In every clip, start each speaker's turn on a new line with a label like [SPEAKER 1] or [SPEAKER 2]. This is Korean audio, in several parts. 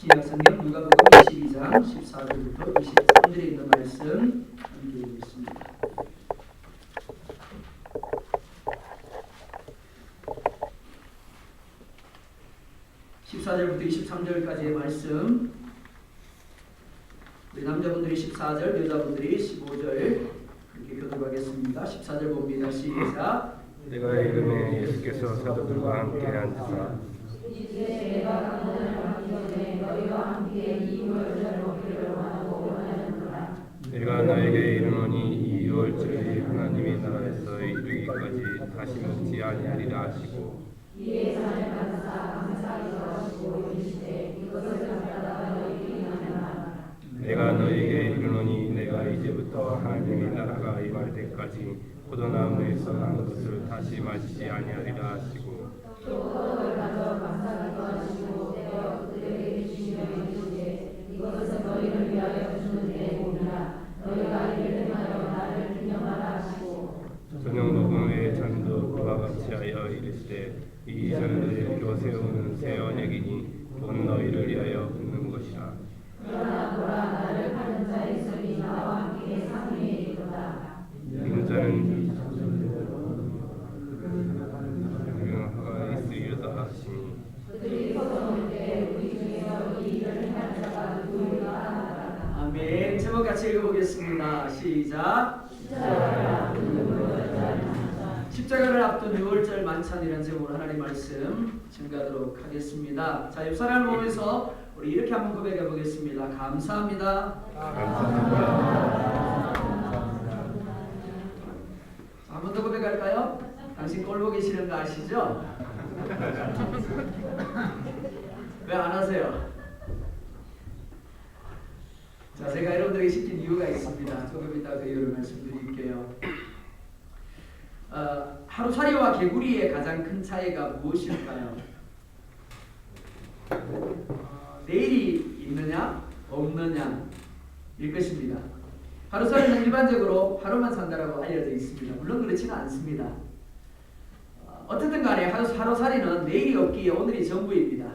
[SPEAKER 1] 신약성경 누가복음 22장 14절부터 23절에 있는 말씀 함께 읽겠습니다. (14절부터 23절까지의 말씀). 우리 남자분들이 14절, 여자분들이 15절 이렇게 교독하겠습니다. 14절 봅니다. 시작.
[SPEAKER 2] 내가 이름에 예수께서 사도들과 함께 앉으사
[SPEAKER 3] 이제 내가 강론을 받기 전에 너희와 함께 이 유월절을 먹기를 원하고 원하였노라.
[SPEAKER 2] 내가 너에게 이르노니 이 유월절이 하나님의 나라에서 이르기까지 다시 먹지 아니하리라 하시고
[SPEAKER 3] 이에 잔을 받으사 감사하기 하시고 이르시되 이것을 갖다가 너희에게 나누라.
[SPEAKER 2] 내가 너에게 이르노니 내가 이제부터 하나님의 나라가 임할 때까지 포도나무에서 난 것을 다시 마시지 아니하리라 하시고
[SPEAKER 3] 또 포도를 가져 감사하기도 하시고 떼어 그들에게 주시며 이르시되 이것은 너희를 위하여 주는 내 몸이라. 너희가 이를 행하여 나를 기념하라 하시고
[SPEAKER 2] 저녁 먹음의 잔도 그와 같이 하여 이르시되 이 잔을 이로 세우는 새 언약이니 곧 너희를 위하여 붓는 것이라.
[SPEAKER 3] 그러나 보라 나를 파는 자의 손이 나와 함께 상위에 있도다.
[SPEAKER 2] 인자는 하가 있으리로다 하시니
[SPEAKER 3] 그들이 서서 때 우리 중에서 이 일을 행할 자가 누구일까 하더라.
[SPEAKER 1] 아멘. 제목 같이 읽어보겠습니다. 시작. 십자가를 앞둔 유월절 만찬이라는 제목으로 하나님 말씀 증가하도록 하겠습니다. 자, 옆 사람을 보면서 우리 이렇게 한번 고백해 보겠습니다. 감사합니다. 한 번 더 고백할까요? 당신 꼴 보기 싫은 거 아시죠? 왜 안 하세요? 자, 제가 여러분들에게 시킨 이유가 있습니다. 조금 이따 그 이유를 말씀드릴게요. 하루살이와 개구리의 가장 큰 차이가 무엇일까요? 내일이 있느냐 없느냐 일 것입니다. 하루살이는 일반적으로 하루만 산다라고 알려져 있습니다. 물론 그렇지는 않습니다. 어쨌든 간에 하루살이는 내일이 없기에 오늘이 전부입니다.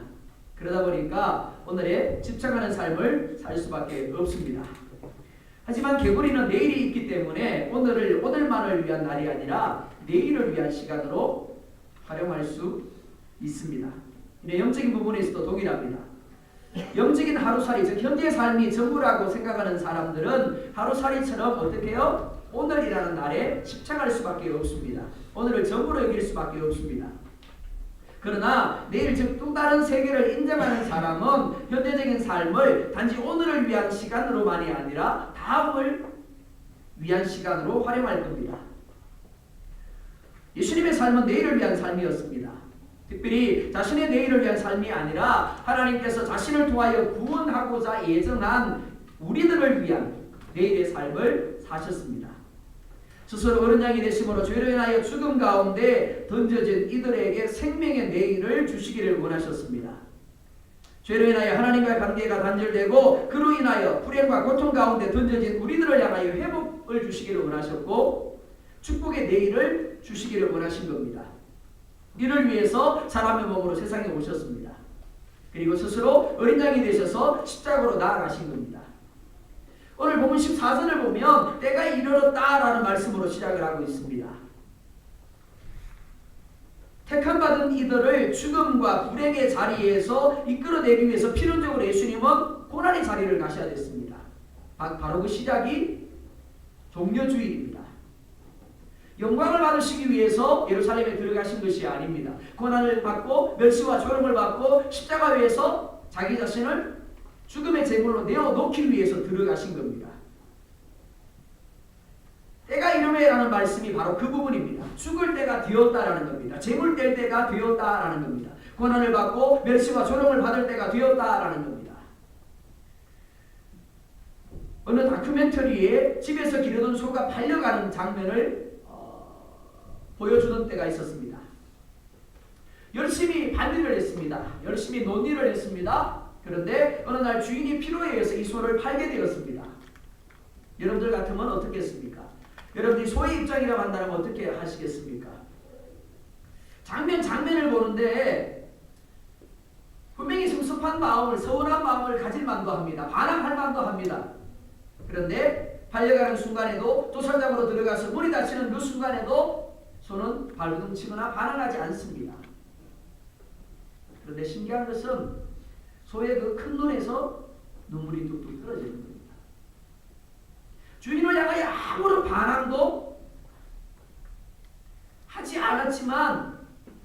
[SPEAKER 1] 그러다 보니까 오늘에 집착하는 삶을 살 수밖에 없습니다. 하지만 개구리는 내일이 있기 때문에 오늘만을 위한 날이 아니라 내일을 위한 시간으로 활용할 수 있습니다. 영적인 부분에서도 동일합니다. 영적인 하루살이, 즉 현재 삶이 전부라고 생각하는 사람들은 하루살이처럼 어떻게 해요? 오늘이라는 날에 집착할 수밖에 없습니다. 오늘을 전부로 여길 수밖에 없습니다. 그러나 내일 즉 또 다른 세계를 인정하는 사람은 현대적인 삶을 단지 오늘을 위한 시간으로만이 아니라 다음을 위한 시간으로 활용할 겁니다. 예수님의 삶은 내일을 위한 삶이었습니다. 특별히 자신의 내일을 위한 삶이 아니라 하나님께서 자신을 통하여 구원하고자 예정한 우리들을 위한 내일의 삶을 사셨습니다. 스스로 어린 양이 되심으로 죄로 인하여 죽음 가운데 던져진 이들에게 생명의 내일을 주시기를 원하셨습니다. 죄로 인하여 하나님과의 관계가 단절되고 그로 인하여 불행과 고통 가운데 던져진 우리들을 향하여 회복을 주시기를 원하셨고 축복의 내일을 주시기를 원하신 겁니다. 이를 위해서 사람의 몸으로 세상에 오셨습니다. 그리고 스스로 어린 양이 되셔서 십자가로 나아가신 겁니다. 오늘 본문 14절을 보면 때가 이르렀다라는 말씀으로 시작을 하고 있습니다. 택함받은 이들을 죽음과 불행의 자리에서 이끌어내기 위해서 필연적으로 예수님은 고난의 자리를 가셔야 됐습니다. 바로 그 시작이 종려주일입니다. 영광을 받으시기 위해서 예루살렘에 들어가신 것이 아닙니다. 고난을 받고 멸시와 조롱을 받고 십자가 위에서 자기 자신을 죽음의 제물로 내어놓기 위해서 들어가신 겁니다. 때가 이르매라는 말씀이 바로 그 부분입니다. 죽을 때가 되었다라는 겁니다. 제물 뗄 때가 되었다라는 겁니다. 고난을 받고 멸시와 조롱을 받을 때가 되었다라는 겁니다. 어느 다큐멘터리에 집에서 기르던 소가 팔려가는 장면을 보여주던 때가 있었습니다. 열심히 반일을 했습니다. 열심히 논일을 했습니다. 그런데 어느 날 주인이 필요에 의해서 이 소를 팔게 되었습니다. 여러분들 같으면 어떻게 했습니까? 여러분들이 소의 입장이라고 한다면 어떻게 하시겠습니까? 장면을 보는데 분명히 섭섭한 마음을, 서운한 마음을 가질 만도 합니다. 반항할 만도 합니다. 그런데 달려가는 순간에도 도살장으로 들어가서 문이 닫히는 그 순간에도 손은 발버둥 치거나 반항하지 않습니다. 그런데 신기한 것은 소의 그 큰 눈에서 눈물이 뚝뚝 떨어지는 겁니다. 주인을 향하여 아무런 반항도 하지 않았지만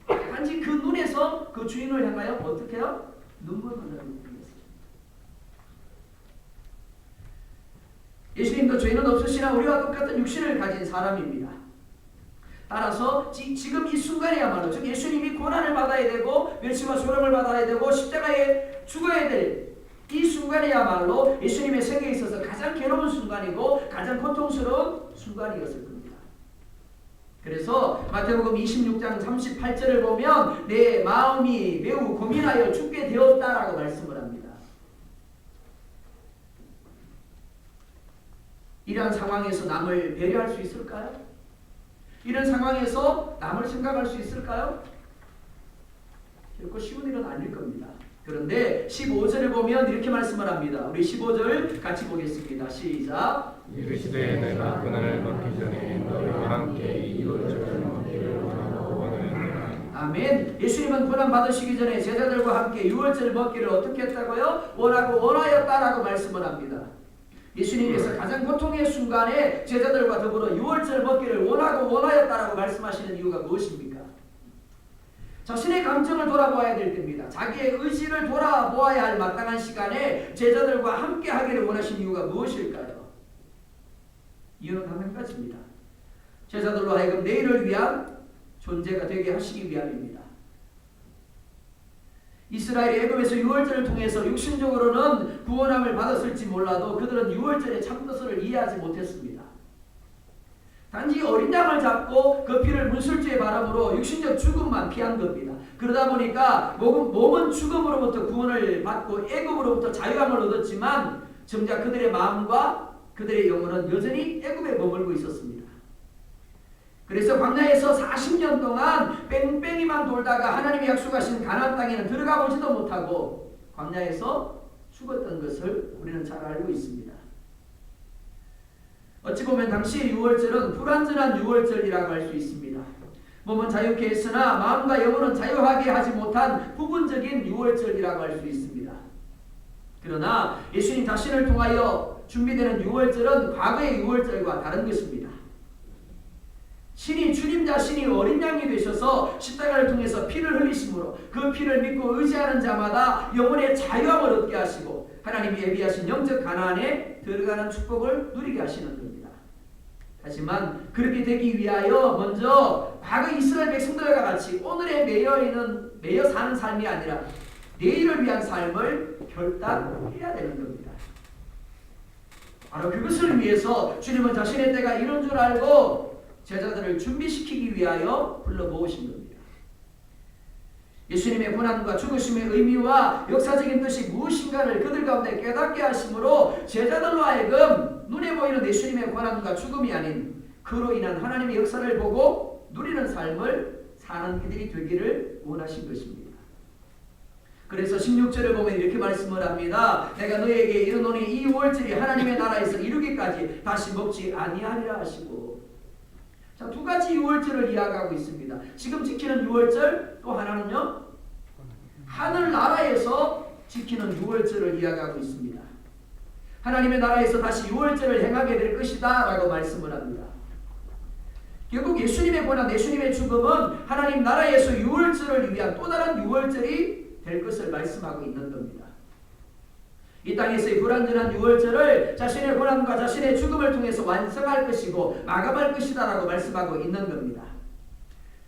[SPEAKER 1] 단지 그 눈에서 그 주인을 향하여 어떻게 해요? 눈물을 흘리는 겁니다. 예수님도 죄는 없으시나 우리와 똑같은 육신을 가진 사람입니다. 따라서 지금 이 순간이야말로 즉 예수님이 고난을 받아야 되고 멸시와 소름을 받아야 되고 십자가에 죽어야 될 이 순간이야말로 예수님의 생애에 있어서 가장 괴로운 순간이고 가장 고통스러운 순간이었을 겁니다. 그래서 마태복음 26장 38절을 보면 내 마음이 매우 고민하여 죽게 되었다라고 말씀을 합니다. 이러한 상황에서 남을 배려할 수 있을까요? 이런 상황에서 남을 생각할 수 있을까요? 결코 쉬운 일은 아닐 겁니다. 그런데 15절을 보면 이렇게 말씀을 합니다. 우리 15절 같이 보겠습니다. 시작.
[SPEAKER 2] 이르시되 내가 고난을 받기 전에 너희와 함께 이 유월절을 먹기를 원하고 원하였노라.
[SPEAKER 1] 아멘. 예수님은 고난 받으시기 전에 제자들과 함께 유월절을 먹기를 어떻게 했다고요? 원하고 원하였다라고 말씀을 합니다. 예수님께서 가장 고통의 순간에 제자들과 더불어 유월절 먹기를 원하고 원하였다라고 말씀하시는 이유가 무엇입니까? 자신의 감정을 돌아보아야 될 때입니다. 자기의 의지를 돌아보아야 할 마땅한 시간에 제자들과 함께 하기를 원하신 이유가 무엇일까요? 이유는 단 한 가지입니다. 제자들로 하여금 내일을 위한 존재가 되게 하시기 위함입니다. 이스라엘이 애굽에서 유월절을 통해서 육신적으로는 구원함을 받았을지 몰라도 그들은 유월절의 참뜻을 이해하지 못했습니다. 단지 어린 양을 잡고 그 피를 문술주의 바람으로 육신적 죽음만 피한 겁니다. 그러다 보니까 몸은 죽음으로부터 구원을 받고 애굽으로부터 자유함을 얻었지만 정작 그들의 마음과 그들의 영혼은 여전히 애굽에 머물고 있었습니다. 그래서 광야에서 40년 동안 뺑뺑이만 돌다가 하나님이 약속하신 가나안 땅에는 들어가 보지도 못하고 광야에서 죽었던 것을 우리는 잘 알고 있습니다. 어찌 보면 당시의 유월절은 불완전한 유월절이라고 할 수 있습니다. 몸은 자유케 했으나 마음과 영혼은 자유하게 하지 못한 부분적인 유월절이라고 할 수 있습니다. 그러나 예수님 자신을 통하여 준비되는 유월절은 과거의 유월절과 다른 것입니다. 신이 주님 자신이 어린 양이 되셔서 십자가를 통해서 피를 흘리심으로 그 피를 믿고 의지하는 자마다 영혼의 자유함을 얻게 하시고 하나님이 예비하신 영적 가나안에 들어가는 축복을 누리게 하시는 겁니다. 하지만 그렇게 되기 위하여 먼저 과거 이스라엘 백성들과 같이 오늘에 매여 사는 삶이 아니라 내일을 위한 삶을 결단해야 되는 겁니다. 바로 그것을 위해서 주님은 자신의 때가 이른 줄 알고 제자들을 준비시키기 위하여 불러 모으신 겁니다. 예수님의 고난과 죽으심의 의미와 역사적인 뜻이 무엇인가를 그들 가운데 깨닫게 하심으로 제자들로 하여금 눈에 보이는 예수님의 고난과 죽음이 아닌 그로 인한 하나님의 역사를 보고 누리는 삶을 사는 이들이 되기를 원하신 것입니다. 그래서 16절을 보면 이렇게 말씀을 합니다. 내가 너희에게 이르노니 이 유월절이 하나님의 나라에서 이루기까지 다시 먹지 아니하리라 하시고, 자, 두 가지 유월절을 이야기하고 있습니다. 지금 지키는 유월절, 또 하나는요 하늘나라에서 지키는 유월절을 이야기하고 있습니다. 하나님의 나라에서 다시 유월절을 행하게 될 것이다 라고 말씀을 합니다. 결국 예수님의 고난, 예수님의 죽음은 하나님 나라에서 유월절을 위한 또 다른 유월절이 될 것을 말씀하고 있는 겁니다. 이 땅에서의 불완전한 유월절을 자신의 고난과 자신의 죽음을 통해서 완성할 것이고 마감할 것이다 라고 말씀하고 있는 겁니다.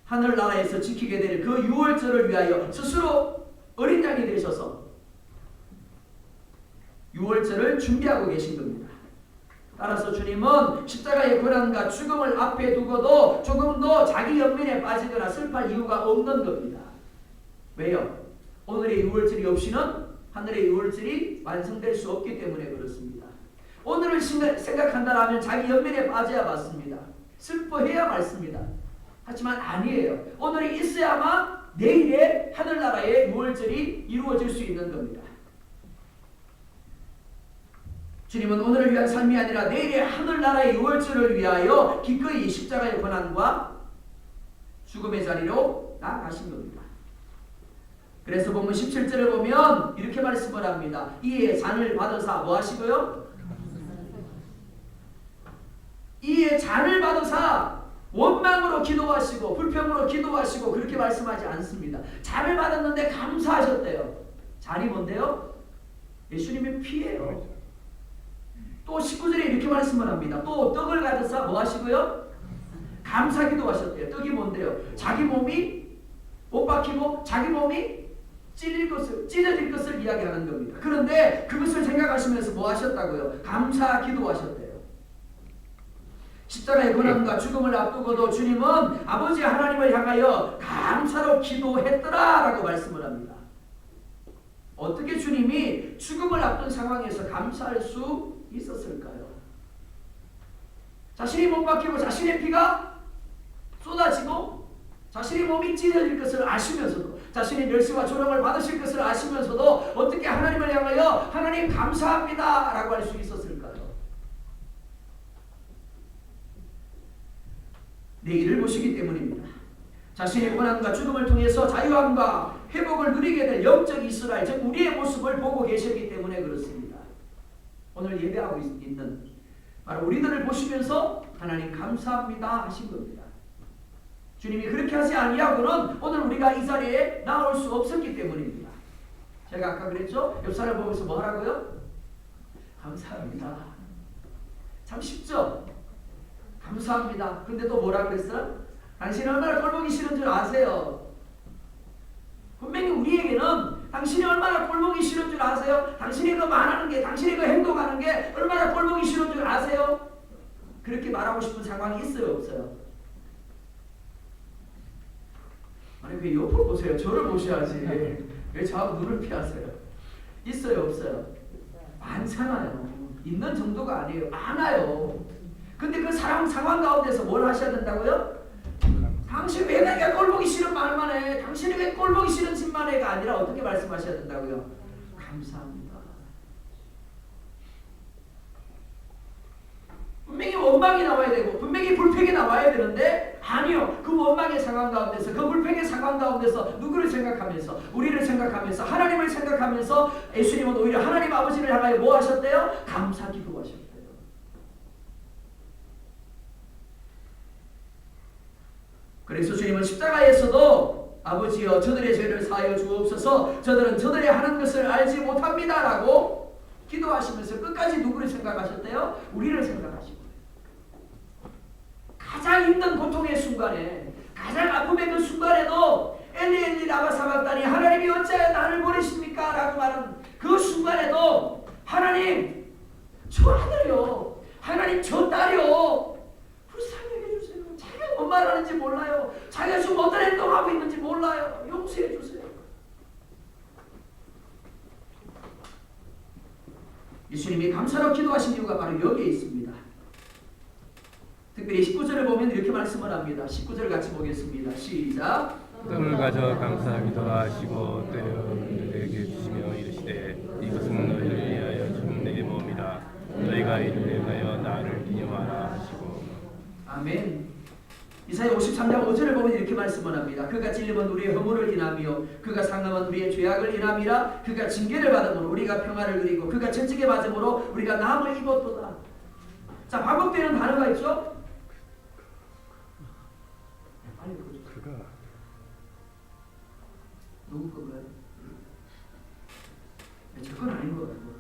[SPEAKER 1] 하늘나라에서 지키게 될 그 유월절을 위하여 스스로 어린 양이 되셔서 유월절을 준비하고 계신 겁니다. 따라서 주님은 십자가의 고난과 죽음을 앞에 두고도 조금 더 자기 연민에 빠지거나 슬퍼할 이유가 없는 겁니다. 왜요? 오늘의 유월절이 없이는 하늘의 유월절이 완성될 수 없기 때문에 그렇습니다. 오늘을 생각한다면 자기 연민에 빠져야 맞습니다. 슬퍼해야 맞습니다. 하지만 아니에요. 오늘이 있어야만 내일의 하늘나라의 유월절이 이루어질 수 있는 겁니다. 주님은 오늘을 위한 삶이 아니라 내일의 하늘나라의 유월절을 위하여 기꺼이 십자가의 고난과 죽음의 자리로 나아가신 겁니다. 그래서 본문 17절을 보면 이렇게 말씀을 합니다. 이에 잔을 받으사 뭐 하시고요? 이에 잔을 받으사 원망으로 기도하시고 불평으로 기도하시고 그렇게 말씀하지 않습니다. 잔을 받았는데 감사하셨대요. 잔이 뭔데요? 예수님의 피예요. 또 19절에 이렇게 말씀을 합니다. 또 떡을 가져서 뭐 하시고요? 감사 기도하셨대요. 떡이 뭔데요? 자기 몸이 못 박히고 자기 몸이 찢어질 것을 이야기하는 겁니다. 그런데 그것을 생각하시면서 뭐 하셨다고요? 감사 기도하셨대요. 십자가의 고난과 죽음을 앞두고도 주님은 아버지 하나님을 향하여 감사로 기도했더라라고 말씀을 합니다. 어떻게 주님이 죽음을 앞둔 상황에서 감사할 수 있었을까요? 자신이 못 박히고 자신의 피가 쏟아지고 자신의 몸이 찢어질 것을 아시면서도 자신이 멸시와 조롱을 받으실 것을 아시면서도 어떻게 하나님을 향하여 하나님 감사합니다 라고 할 수 있었을까요? 내일을 보시기 때문입니다. 자신의 고난과 죽음을 통해서 자유함과 회복을 누리게 될 영적 이스라엘, 즉 우리의 모습을 보고 계시기 때문에 그렇습니다. 오늘 예배하고 있는 바로 우리들을 보시면서 하나님 감사합니다 하신 겁니다. 주님이 그렇게 하지 아니하고는 오늘 우리가 이 자리에 나올 수 없었기 때문입니다. 제가 아까 그랬죠? 옆 사람 보면서 뭐 하라고요? 감사합니다. 참 쉽죠? 감사합니다. 근데 또 뭐라 그랬어요? 당신이 얼마나 꼴보기 싫은 줄 아세요? 분명히 우리에게는 당신이 얼마나 꼴보기 싫은 줄 아세요? 당신이 그 말하는 게, 당신이 그 행동하는 게 얼마나 꼴보기 싫은 줄 아세요? 그렇게 말하고 싶은 상황이 있어요, 없어요? 아니 그 옆을 보세요. 저를 보셔야지. 왜 저하고 눈을 피하세요? 있어요, 없어요? 많잖아요. 있는 정도가 아니에요. 많아요. 근데 그 상황 가운데서 뭘 하셔야 된다고요? 당신 왜 내가 꼴보기 싫은 말만 해? 당신이 왜 꼴보기 싫은 짓만 해가 아니라 어떻게 말씀하셔야 된다고요? 감사합니다. 분명히 원망이 나와야 되고 분명히 불평이 나와야 되는데 아니요. 그 원망의 상황 가운데서 그 불평의 상황 가운데서 누구를 생각하면서 우리를 생각하면서 하나님을 생각하면서 예수님은 오히려 하나님 아버지를 향하여 뭐 하셨대요? 감사 기도하셨대요. 그래서 주님은 십자가에서도 아버지여 저들의 죄를 사하여 주옵소서 저들은 저들이 하는 것을 알지 못합니다 라고 기도하시면서 끝까지 누구를 생각하셨대요? 우리를 생각하시고 가장 힘든 고통의 순간에 가장 아픔의 그 순간에도 엘리 엘리 라마 사박다니 하나님이 어찌하여 나를 버리십니까? 라고 말하는 그 순간에도 하나님 저 아들이요 하나님 저 딸이요 불쌍히 해주세요. 자기가 뭔 말하는지 몰라요. 자기가 지금 어떤 행동하고 있는지 몰라요. 용서해 주세요. 예수님이 감사로 기도하신 이유가 바로 여기에 있습니다. 특별히 19절을 보면 이렇게 말씀을 합니다. 19절 같이 보겠습니다. 시작.
[SPEAKER 2] 떡을 가져 감사하기도 하시고 떼어 그들에게 주시며 이르시되 이것은 너희를 위하여 준 내 몸이라 너희가 이를 위하여 나를 기념하라 하시고.
[SPEAKER 1] 아멘. 이사야 53장 5절을 보면 이렇게 말씀을 합니다. 그가 찔림은 우리의 허물을 인하며 그가 상함은 우리의 죄악을 인함이라. 그가 징계를 받음으로 우리가 평화를 누리고 그가 채찍에 맞음으로 우리가 나음을 입었도다. 자, 반복되는 단어가 있죠? 아니 그가 누구 건가요? 저건 아닌 것 같아요.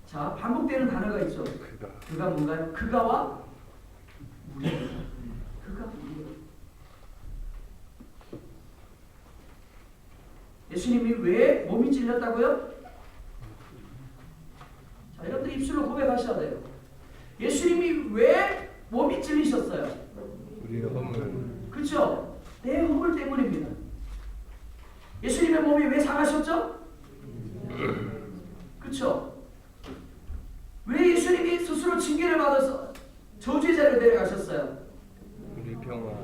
[SPEAKER 1] 자, 반복되는 단어가 있죠. 그가 뭔가요? 그가와 우리. 그가 우리요. 예수님이 왜 몸이 찔렸다고요? 자, 여러분들 입술로 고백하셔야 돼요. 예수님이 왜 몸이 찔리셨어요?
[SPEAKER 2] 우리의 허물.
[SPEAKER 1] 그렇죠? 내 허물 때문입니다. 예수님의 몸이 왜 상하셨죠? 그렇죠? 왜 예수님이 스스로 징계를 받아서 저주의 자리로 내려가셨어요?
[SPEAKER 2] 평화.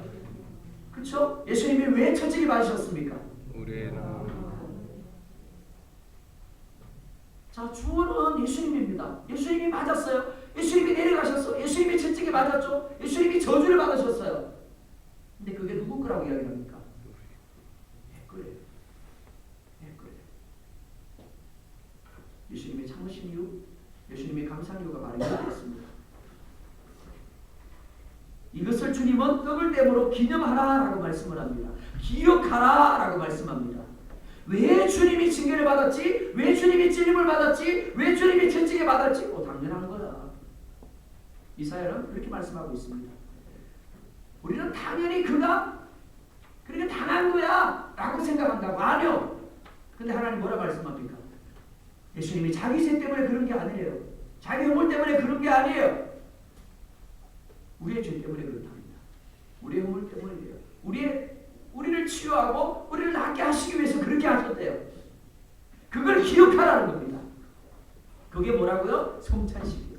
[SPEAKER 1] 그렇죠? 예수님이 왜 채찍이 맞으셨습니까?
[SPEAKER 2] 우리는
[SPEAKER 1] 자, 주어는 예수님입니다. 예수님이 맞았어요. 예수님이 내려가셨어. 예수님이 채찍에 맞았죠. 예수님이 저주를 받으셨어요. 근데 그게 누구 거라고 이야기합니까? 내 거예요. 내 거예요. 예수님이 참으신 이유, 예수님이 감사한 이유가 바로 이거였습니다. 이것을 주님은 떡을 떼므로 기념하라라고 말씀을 합니다. 기억하라라고 말씀합니다. 왜 주님이 징계를 받았지? 왜 주님이 찔림을 받았지? 왜 주님이 채찍에 받았지? 당연한 거야. 이사야는 그렇게 말씀하고 있습니다. 우리는 당연히 그가 그렇게 당한 거야 라고 생각한다고. 아니요. 근데 하나님 뭐라 말씀합니까? 예수님이 자기 죄 때문에 그런 게 아니에요. 자기 허물 때문에 그런 게 아니에요. 우리의 죄 때문에 그렇답니다. 우리의 허물 때문이에요. 우리를 치유하고 우리를 낫게 하시기 위해서 그렇게 하셨대요. 그걸 기억하라는 겁니다. 그게 뭐라고요? 성찬식이에요.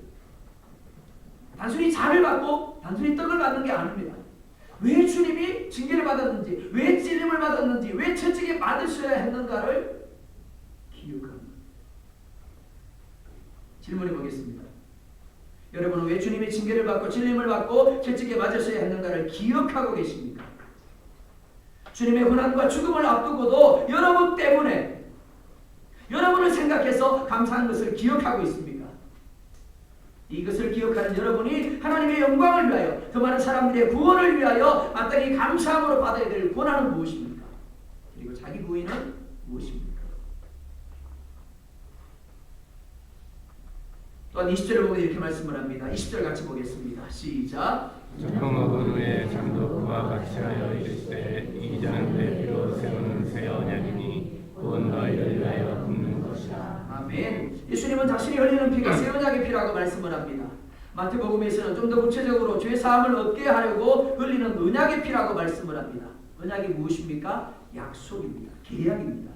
[SPEAKER 1] 단순히 잔을 받고 단순히 떡을 받는 게 아닙니다. 왜 주님이 징계를 받았는지, 왜 찔림을 받았는지, 왜 채찍에 맞으셔야 했는가를 기억합니다. 질문해 보겠습니다. 여러분은 왜 주님이 징계를 받고 찔림을 받고 채찍에 맞으셔야 했는가를 기억하고 계십니까? 주님의 고난과 죽음을 앞두고도 여러분 때문에 여러분을 생각해서 감사한 것을 기억하고 있습니까? 이것을 기억하는 여러분이 하나님의 영광을 위하여 더 많은 사람들의 구원을 위하여 마땅히 감사함으로 받아야 될 고난은 무엇입니까? 그리고 자기 부인은 무엇입니까? 또한 20절을 보면 이렇게 말씀을 합니다. 20절 같이 보겠습니다. 시작.
[SPEAKER 2] 조금 먹은 후에 잠도 그와 같이 하여 이르시되 이자는 내 피로 세우는 새 언약이니 곧 너희를 위하여 붓는 것이라.
[SPEAKER 1] 아멘. 예수님은 자신이 흘리는 피가 새 언약의 피라고 말씀을 합니다. 마태복음에서는 좀 더 구체적으로 죄 사함을 얻게 하려고 흘리는 언약의 피라고 말씀을 합니다. 언약이 무엇입니까? 약속입니다. 계약입니다.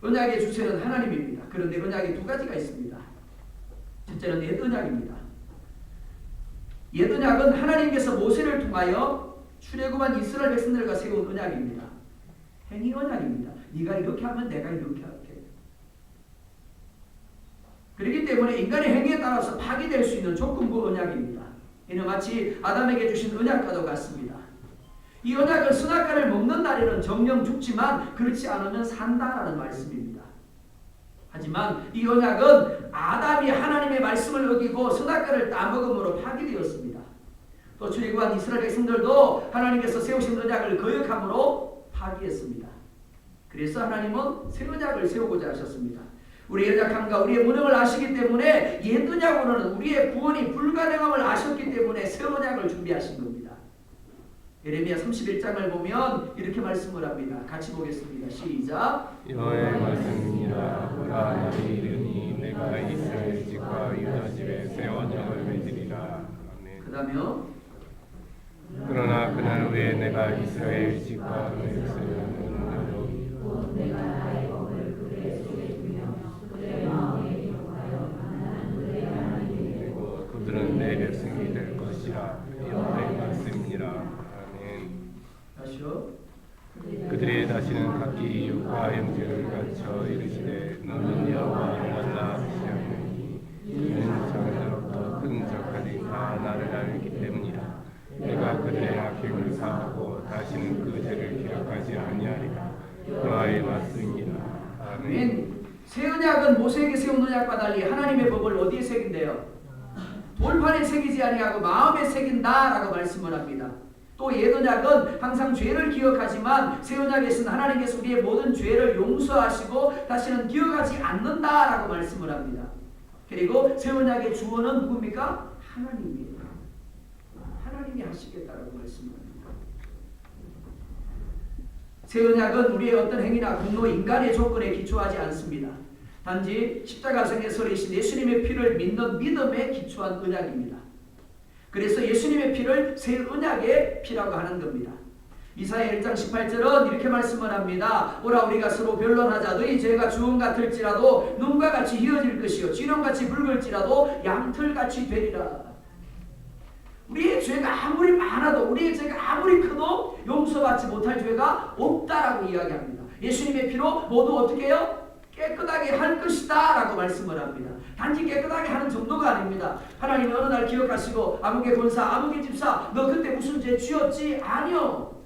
[SPEAKER 1] 언약의 주체는 하나님입니다. 그런데 언약이 두 가지가 있습니다. 첫째는 옛 언약입니다. 옛 언약은 하나님께서 모세를 통하여 출애굽한 이스라엘 백성들과 세운 언약입니다. 행위 언약입니다. 네가 이렇게 하면 내가 이렇게 할게. 그렇기 때문에 인간의 행위에 따라서 파기될 수 있는 조건부 언약입니다. 이는 마치 아담에게 주신 언약과도 같습니다. 이 언약은 선악과를 먹는 날에는 정령 죽지만 그렇지 않으면 산다라는 말씀입니다. 하지만 이 언약은 아담이 하나님의 말씀을 어기고 선악과를 따먹음으로 파기되었습니다. 또 출애굽한 이스라엘 백성들도 하나님께서 세우신 언약을 거역함으로 파기했습니다. 그래서 하나님은 새 언약을 세우고자 하셨습니다. 우리의 연약함과 우리의 무능을 아시기 때문에 옛 언약으로는 우리의 구원이 불가능함을 아셨기 때문에 새 언약을 준비하신 겁니다. 예레미야 31장을 보면 이렇게 말씀을 합니다. 같이 보겠습니다. 시작.
[SPEAKER 2] 여호와의 말씀이니라. 보라 나의 이르니 내가 이스라엘 집과 유다 집에 새 언약을 맺으리라. 아멘.
[SPEAKER 1] 그 다음에요.
[SPEAKER 2] 그러나 그날 후에 내가 이스라엘 집과 맺을
[SPEAKER 3] 곧 내가 나의 법을 그들의 속에 두며 그들의 마음에 기록하여 나는 그들의 하나님이 되고
[SPEAKER 2] 그들은 내 백성이 될 것이라. 여호와의 말씀이니라.
[SPEAKER 1] 다시요.
[SPEAKER 2] 그들이 다시는 각기 육과 형제를 갖춰 이르시되 너는 여호와를 만나 하시려니 이는 자기로부터 큰 적하니 다 나를 알기 때문이라. 내가 그들의 악행을 사하고 다시는 그 죄를 기억하지 아니하리라. 여호와의 말씀이니라. 아멘.
[SPEAKER 1] 새 언약은 모세에게 세운 언약과 달리 하나님의 법을 어디에 새긴대요? 돌판에 새기지 아니하고 마음에 새긴다라고 말씀을 합니다. 또 옛 언약은 항상 죄를 기억하지만 새 언약에서는 하나님께서 우리의 모든 죄를 용서하시고 다시는 기억하지 않는다라고 말씀을 합니다. 그리고 새 언약의 주어는 누굽니까? 하나님이에요. 하나님이 하시겠다라고 말씀합니다. 새 언약은 우리의 어떤 행위나 공로, 인간의 조건에 기초하지 않습니다. 단지 십자가상에 서리신 예수님의 피를 믿는 믿음에 기초한 언약입니다. 그래서 예수님의 피를 새 언약의 피라고 하는 겁니다. 이사야 1장 18절은 이렇게 말씀을 합니다. 오라 우리가 서로 변론하자. 너희 죄가 주홍 같을지라도 눈과 같이 희어질 것이요 진홍같이 붉을지라도 양털같이 되리라. 우리의 죄가 아무리 많아도 우리의 죄가 아무리 커도 용서받지 못할 죄가 없다라고 이야기합니다. 예수님의 피로 모두 어떻게 해요? 깨끗하게 할 것이다 라고 말씀을 합니다. 단지 깨끗하게 하는 정도가 아닙니다. 하나님이 어느 날 기억하시고 아무개 권사 아무개 집사 너 그때 무슨 죄 지었지? 아니요.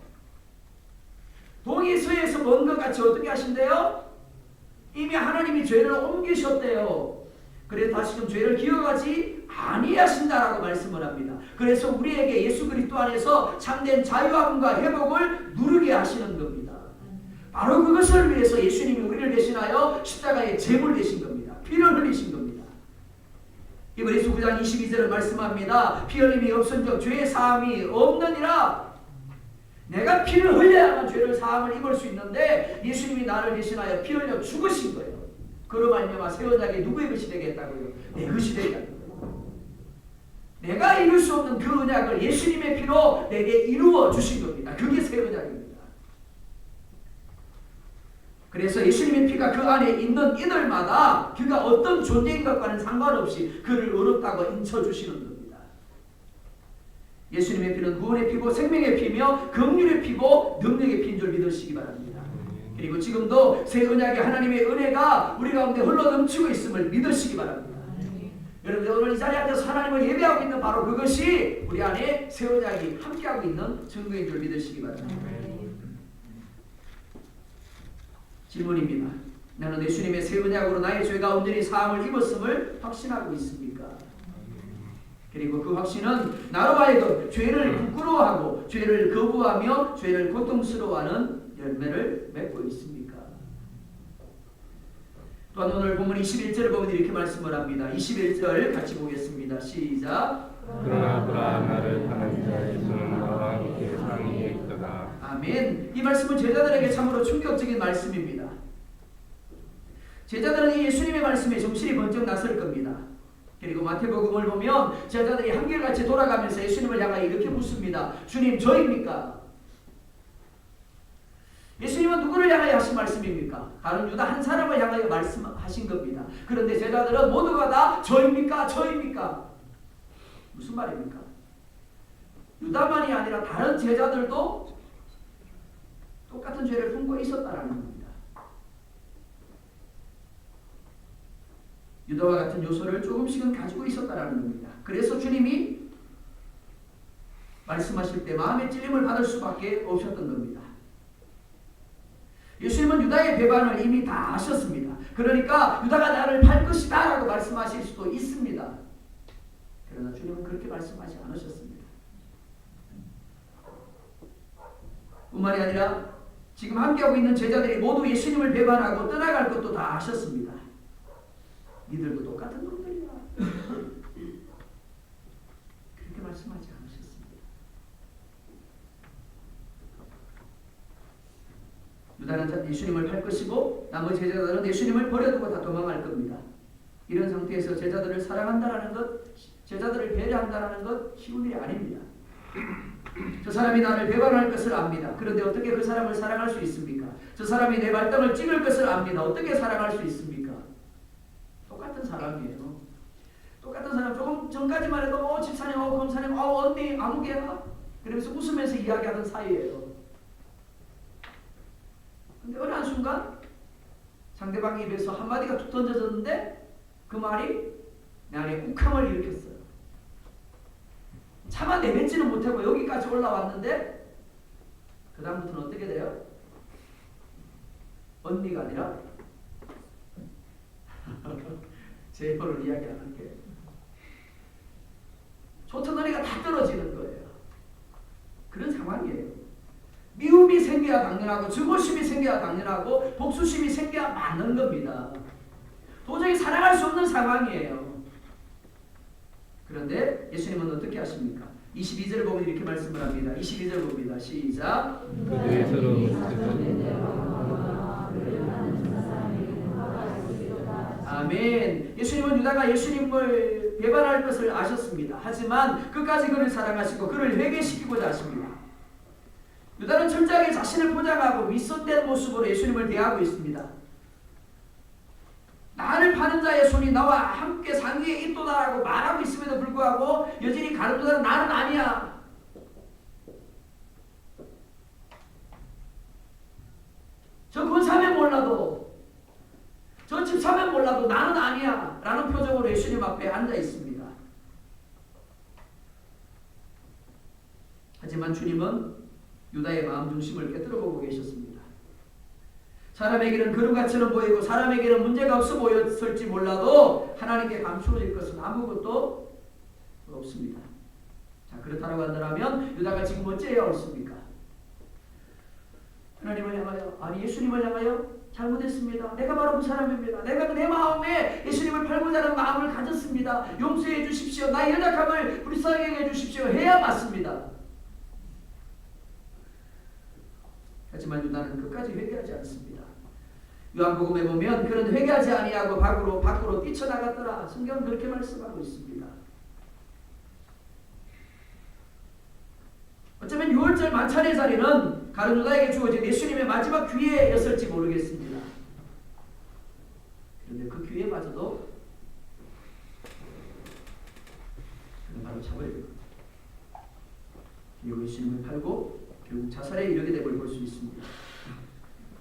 [SPEAKER 1] 동의서에서 먼 것 같이 어떻게 하신대요? 이미 하나님이 죄를 옮기셨대요. 그래서 다시금 죄를 기억하지 아니하신다라고 말씀을 합니다. 그래서 우리에게 예수 그리스도 안에서 참된 자유함과 회복을 누리게 하시는 겁니다. 바로 그것을 위해서 예수님이 우리를 대신하여 십자가에 제물 되신 겁니다. 피를 흘리신 겁니다. 히브리서 9장 22절을 말씀합니다. 피 흘림이 없은즉 죄의 사함이 없느니라. 내가 피를 흘려야만 죄를 사함을 입을 수 있는데 예수님이 나를 대신하여 피 흘려 죽으신 거예요. 그로 말미암아 새 언약이 누구의 것이 되겠다고요? 내 것이 되겠다고요. 내가 이룰 수 없는 그 언약을 예수님의 피로 내게 이루어 주신 겁니다. 그게 새 언약입니다. 그래서 예수님의 피가 그 안에 있는 이들마다 그가 어떤 존재인 것과는 상관없이 그를 의롭다고 인쳐주시는 겁니다. 예수님의 피는 구원의 피고 생명의 피며 긍휼의 피고 능력의 피인 줄 믿으시기 바랍니다. 그리고 지금도 새 언약의 하나님의 은혜가 우리 가운데 흘러넘치고 있음을 믿으시기 바랍니다. 여러분들 오늘 이 자리에 앉아서 하나님을 예배하고 있는 바로 그것이 우리 안에 새 언약이 함께하고 있는 증거인 줄 믿으시기 바랍니다. 질문입니다. 나는 예수님의 새 언약으로 나의 죄가 온전히 사함을 입었음을 확신하고 있습니까? 그리고 그 확신은 나로 하여금 죄를 부끄러워하고 죄를 거부하며 죄를 고통스러워하는 열매를 맺고 있습니까? 또한 오늘 본문 21절을 보면 이렇게 말씀을 합니다. 21절 같이 보겠습니다. 시작.
[SPEAKER 2] 그러나 그가 나를 파는 자 예수는 나와 함께 상위에 있도다.
[SPEAKER 1] 아멘. 이 말씀은 제자들에게 참으로 충격적인 말씀입니다. 제자들은 이 예수님의 말씀에 정신이 번쩍 났을 겁니다. 그리고 마태복음을 보면 제자들이 한결같이 돌아가면서 예수님을 향하여 이렇게 묻습니다. 주님 저입니까? 예수님은 누구를 향하여 하신 말씀입니까? 다른 유다 한 사람을 향하여 말씀하신 겁니다. 그런데 제자들은 모두가 다 저입니까? 저입니까? 무슨 말입니까? 유다만이 아니라 다른 제자들도 똑같은 죄를 품고 있었다라는 겁니다. 유다와 같은 요소를 조금씩은 가지고 있었다라는 겁니다. 그래서 주님이 말씀하실 때 마음의 찔림을 받을 수밖에 없었던 겁니다. 예수님은 유다의 배반을 이미 다 아셨습니다. 그러니까 유다가 나를 팔 것이다 라고 말씀하실 수도 있습니다. 그러나 주님은 그렇게 말씀하지 않으셨습니다. 뿐만이 아니라 지금 함께하고 있는 제자들이 모두 예수님을 배반하고 떠나갈 것도 다 아셨습니다. 이들도 똑같은 놈들이야. 그렇게 말씀하지 않으셨습니다. 유다는 예수님을 팔 것이고 나머지 제자들은 예수님을 버려두고 다 도망갈 겁니다. 이런 상태에서 제자들을 사랑한다라는 것, 제자들을 배려한다라는 것 쉬운 일이 아닙니다. 저 사람이 나를 배반할 것을 압니다. 그런데 어떻게 그 사람을 사랑할 수 있습니까? 저 사람이 내 발등을 찍을 것을 압니다. 어떻게 사랑할 수 있습니까? 똑같은 사람이에요. 똑같은 사람. 조금 전까지만 해도 집사님, 검사님, 언니, 아무개야 그러면서 웃으면서 이야기하던 사이예요. 근데 어느 한순간 상대방 입에서 한마디가 툭 던져졌는데 그 말이 내 안에 욱함을 일으켰어요. 차마 내뱉지는 못하고 여기까지 올라왔는데 그 다음부터는 어떻게 돼요? 언니가 아니라 제 번을 이야기 안 할게요. 솟아너리가 다 떨어지는 거예요. 그런 상황이에요. 미움이 생겨야 당연하고 증오심이 생겨야 당연하고 복수심이 생겨야 맞는 겁니다. 도저히 사랑할 수 없는 상황이에요. 그런데 예수님은 어떻게 하십니까? 22절을 보면 이렇게 말씀을 합니다. 22절 봅니다. 시작.
[SPEAKER 2] 그들의 서로 묻히던
[SPEAKER 1] 아멘. 예수님은 유다가 예수님을 배반할 것을 아셨습니다. 하지만 끝까지 그를 사랑하시고 그를 회개시키고자 하십니다. 유다는 철저하게 자신을 포장하고 윗선된 모습으로 예수님을 대하고 있습니다. 나를 파는 자의 손이 나와 함께 상위에 있도다라고 말하고 있음에도 불구하고 여전히 가룟유다는 나는 아니야. 저 권사면 몰라도, 저 집사면 몰라도 나는 아니야 라는 표정으로 예수님 앞에 앉아 있습니다. 하지만 주님은 유다의 마음 중심을 깨뜨려 보고 계셨습니다. 사람에게는 거룩같이는 보이고 사람에게는 문제가 없어 보였을지 몰라도 하나님께 감추어질 것은 아무것도 없습니다. 자, 그렇다고 한다면 유다가 지금 어찌해야 옳습니까? 하나님을 향하여, 아니 예수님을 향하여 잘못했습니다. 내가 바로 그 사람입니다. 내가 내 마음에 예수님을 팔고자 하는 마음을 가졌습니다. 용서해 주십시오. 나의 연약함을 불쌍히 해 주십시오. 해야 맞습니다. 하지만 유다는 끝까지 회개하지 않습니다. 요한복음에 보면 그는 회개하지 아니하고 밖으로 뛰쳐나갔더라. 성경은 그렇게 말씀하고 있습니다. 어쩌면 6월절 만찬의 자리는 가룟 유다에게 주어진 예수님의 마지막 기회였을지 모르겠습니다. 그런데 그 기회마저도 그는 바로 잡아요. 그리고 예수님을 팔고 결국 자살에 이르게 됨을 볼 수 있습니다.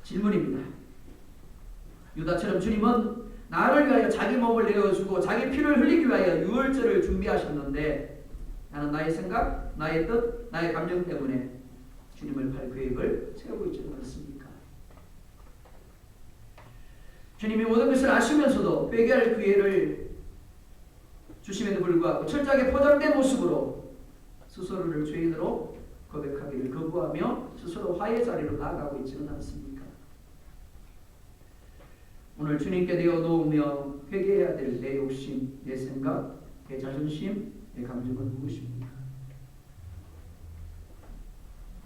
[SPEAKER 1] 질문입니다. 유다처럼 주님은 나를 위하여 자기 몸을 내어주고 자기 피를 흘리기 위하여 유월절을 준비하셨는데 나는 나의 생각, 나의 뜻, 나의 감정 때문에 주님을 팔 계획을 세우고 있지는 않습니까? 주님이 모든 것을 아시면서도 회개할 기회를 주심에도 불구하고 철저하게 포장된 모습으로 스스로를 죄인으로 고백하기를 거부하며 스스로 화해 자리로 나아가고 있지는 않습니까? 오늘 주님께 내어놓으며 회개해야 될 내 욕심, 내 생각, 내 자존심, 내 감정은 무엇입니까?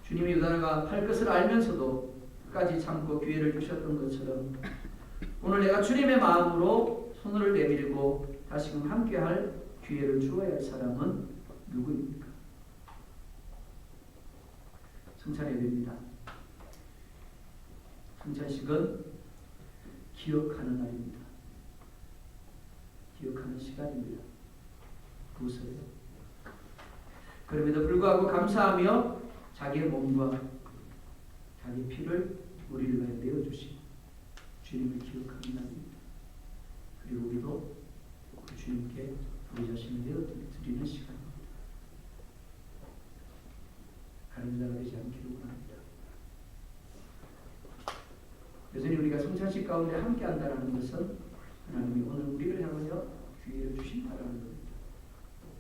[SPEAKER 1] 주님이 유다가 팔 것을 알면서도 끝까지 참고 기회를 주셨던 것처럼 오늘 내가 주님의 마음으로 손을 내밀고 다시금 함께할 기회를 주어야 할 사람은 누구입니까? 성찬 예배입니다. 성찬식은 기억하는 날입니다. 기억하는 시간입니다. 무엇을요? 그럼에도 불구하고 감사하며 자기의 몸과 자기 피를 우리를 위해 내어주신 주님을 기억하는 날입니다. 그리고 우리도 그 주님께 우리 자신을 내어드리는 시간입니다. 가늠 자가 되지 않기를 원합니다. 여전히 우리가 성찬식 가운데 함께한다는 것은 하나님이 오늘 우리를 향하여 기회를 주신다는 겁니다.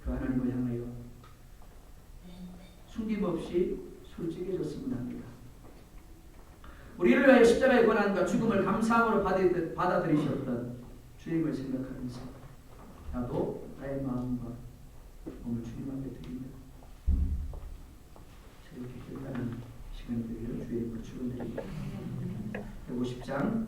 [SPEAKER 1] 그 하나님을 향하여 숨김없이 솔직해졌으면 합니다. 우리를 위하여 십자가의 고난과 죽음을 감사함으로 받아들이셨던 주님을 생각하면서 나도 나의 마음과 몸을 주님 앞에 드립니다. 이렇게 기억하는 시간이 되기를 주의 이름으로 축원드립니다. 150장